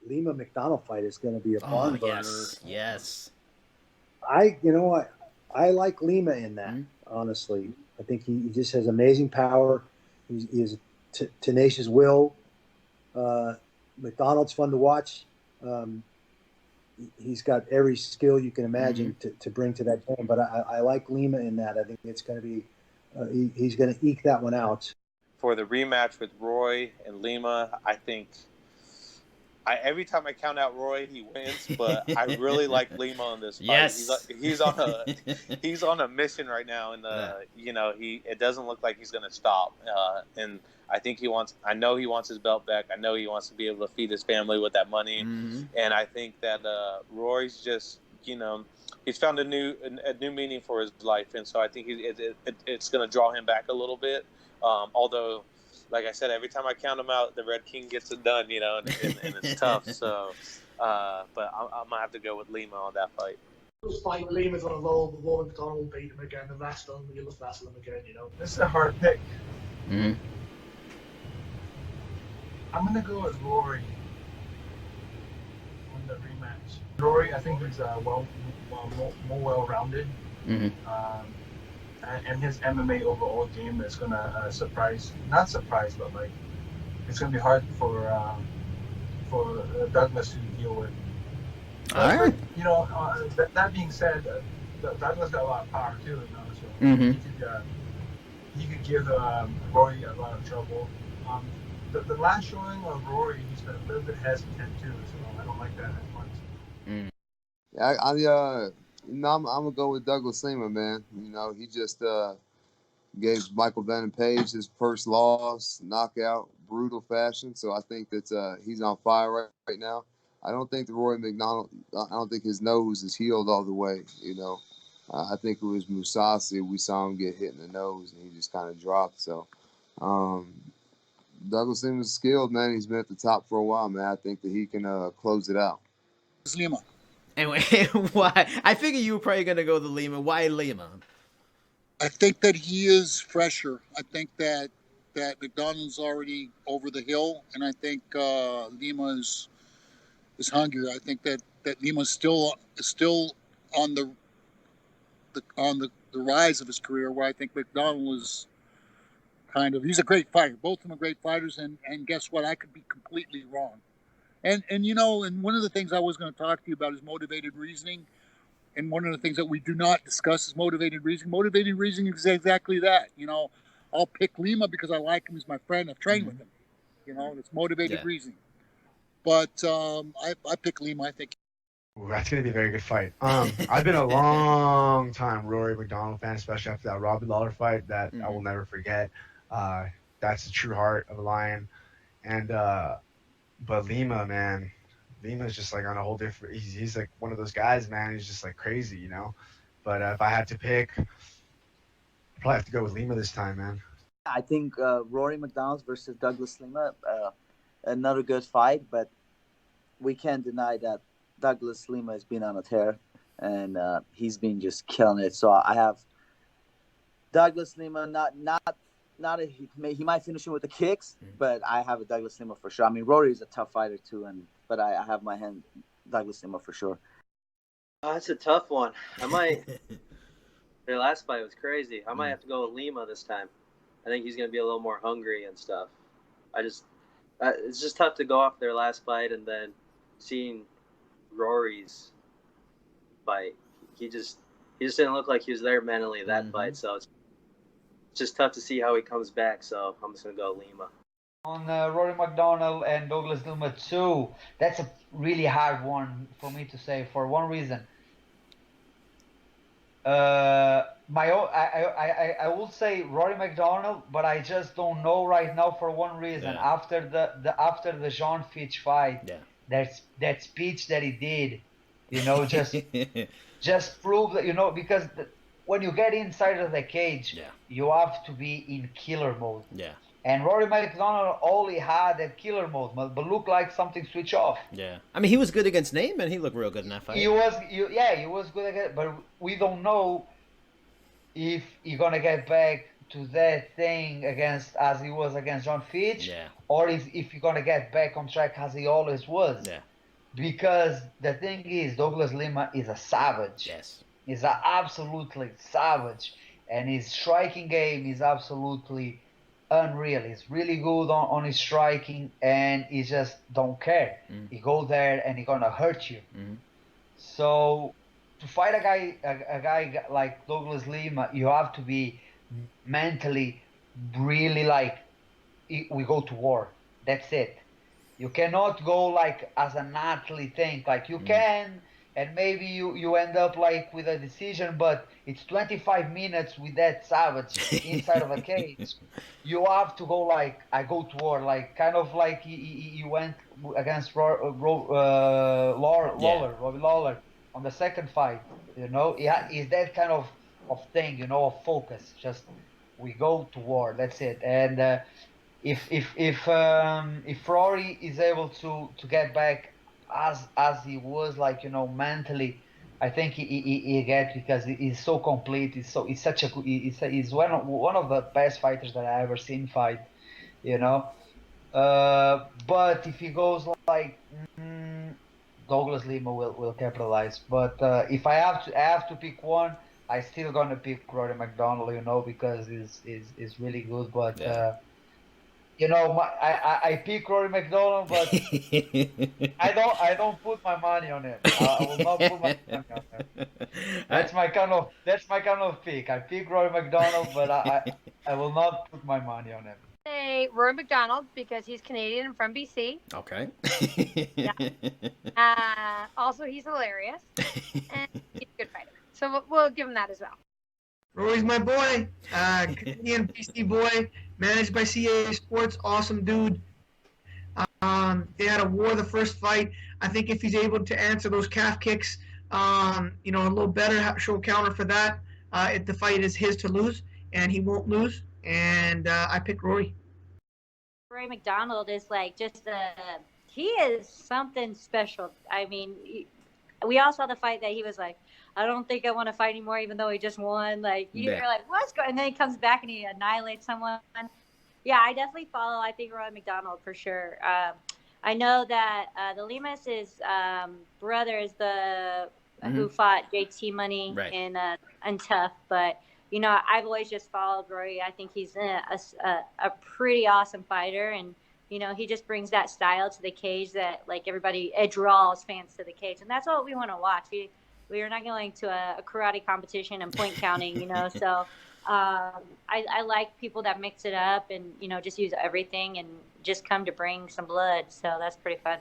Lima McDonald fight is going to be a barn burner. Yes. I like Lima in that. Honestly, I think he just has amazing power. He has tenacious will. McDonald's fun to watch. He's got every skill you can imagine to bring to that game. But I like Lima in that. I think it's going to be he's going to eke that one out. For the rematch with Roy and Lima, I think every time I count out Roy, he wins. But I really like Lima on this fight. Yes. He's on a mission right now, and it doesn't look like he's going to stop. And I think I know he wants his belt back. I know he wants to be able to feed his family with that money. And I think that Roy's just, he's found a new meaning for his life. And so I think it's going to draw him back a little bit. Although, like I said, every time I count him out, the Red King gets it done, and it's tough. So, but I'm going to have to go with Lima on that fight. This fight, Lima's on a roll, but Roy MacDonald will beat him again and wrestle him, you'll just wrestle him again, This is a hard pick. I'm going to go with Rory on the rematch. Rory, I think he's more well-rounded. And his MMA overall game is going to not surprise, but it's going to be hard for Douglas to deal with. All right. That being said, Douglas got a lot of power too, so he could give Rory a lot of trouble. The last showing of Rory, he's been a little bit hesitant too, so I don't like that as much. Yeah, I'm gonna go with Douglas Lima, man. He just gave Michael Venom Page his first loss, knockout, brutal fashion. So I think that he's on fire right now. I don't think the Roy McDonald. I don't think his nose is healed all the way. I think it was Musasi. We saw him get hit in the nose, and he just kind of dropped. So Douglas Lima's skilled, man. He's been at the top for a while, man. I think that he can close it out. It's Lima. Anyway, why? I figure you were probably going to go the Lima. Why Lima? I think that he is fresher. I think that McDonald's already over the hill, and I think Lima is hungrier. I think that Lima's still on the rise of his career, where I think McDonald is he's a great fighter. Both of them are great fighters, and guess what? I could be completely wrong. And one of the things I was going to talk to you about is motivated reasoning. And one of the things that we do not discuss is motivated reasoning. Motivated reasoning is exactly that. I'll pick Lima because I like him. He's my friend. I've trained with him. It's motivated reasoning. But I pick Lima, I think. Ooh, that's going to be a very good fight. I've been a long time Rory McDonald fan, especially after that Robbie Lawler fight that I will never forget. That's the true heart of a lion. And but Lima, man, Lima's just on a whole different. He's like one of those guys, man. He's just crazy, But if I had to pick, I'd probably have to go with Lima this time, man. I think Rory McDonald versus Douglas Lima, another good fight, but we can't deny that Douglas Lima has been on a tear, and he's been just killing it. So I have Douglas Lima, he might finish him with the kicks, but I have a Douglas Lima for sure. I mean, Rory is a tough fighter too, but I have my hand Douglas Lima for sure. That's a tough one. I might. Their last fight was crazy. I might have to go with Lima this time. I think he's going to be a little more hungry and stuff. It's just tough to go off their last fight and then seeing Rory's fight. He just didn't look like he was there mentally that fight. So it's just tough to see how he comes back. So I'm just going to go Lima. On Rory MacDonald and Douglas Lima too, that's a really hard one for me to say for one reason. I will say Rory MacDonald, but I just don't know right now for one reason. Yeah. After the John Fitch fight, that speech that he did, just prove that because when you get inside of the cage, you have to be in killer mode. Yeah. And Rory MacDonald only had that killer mode, but looked like something switch off. Yeah. I mean, he was good against Name, and he looked real good in that fight. He was good against, but we don't know if he's gonna get back to that thing against as he was against John Fitch, or if you're gonna get back on track as he always was. Yeah. Because the thing is, Douglas Lima is a savage. Yes. He's an absolutely savage, and his striking game is absolutely unreal. He's really good on his striking, and he just don't care. He go there and he gonna hurt you. So to fight a guy like Douglas Lima, you have to be mentally really like we go to war. That's it. You cannot go like as an athlete think like you can, and maybe you end up like with a decision, but it's 25 minutes with that savage inside of a cage. You have to go like I go to war, like kind of like he went against Robbie Lawler on the second fight. You know, is that kind of thing, you know, of focus. Just we go to war. That's it. And if Rory is able to get back as he was, like, you know, mentally, I think he get, because he's so complete. He's such a he's one of the best fighters that I ever seen fight, you know. But if he goes like Douglas Lima will capitalize. But if I have to pick one, I still gonna pick Rory MacDonald, you know, because he's really good. But you know, I pick Rory MacDonald, but I don't put my money on him. I will not put my money on him. That's my kind of pick. I pick Rory MacDonald, but I will not put my money on him. Say Rory MacDonald because he's Canadian and from BC. Okay. Yeah. Also, he's hilarious and he's a good fighter. So we'll give him that as well. Rory's my boy, Canadian BC boy, managed by CAA Sports, awesome dude. They had a war the first fight. I think if he's able to answer those calf kicks, you know, a little better, show counter for that. If the fight is his to lose, and he won't lose, and I pick Rory. Rory MacDonald is like he is something special. I mean, we all saw the fight that he was like, I don't think I want to fight anymore, even though he just won. Like, you're like, what's going on? And then he comes back and he annihilates someone. Yeah, I definitely follow. I think Rory MacDonald for sure. I know that the Limas' brother is the who fought JT Money in Tough. But, you know, I've always just followed Rory. I think he's a pretty awesome fighter. And, you know, he just brings that style to the cage that, like, it draws fans to the cage. And that's what we want to watch. We are not going to a karate competition and point counting, you know. So I like people that mix it up and, you know, just use everything and just come to bring some blood. So that's pretty fun.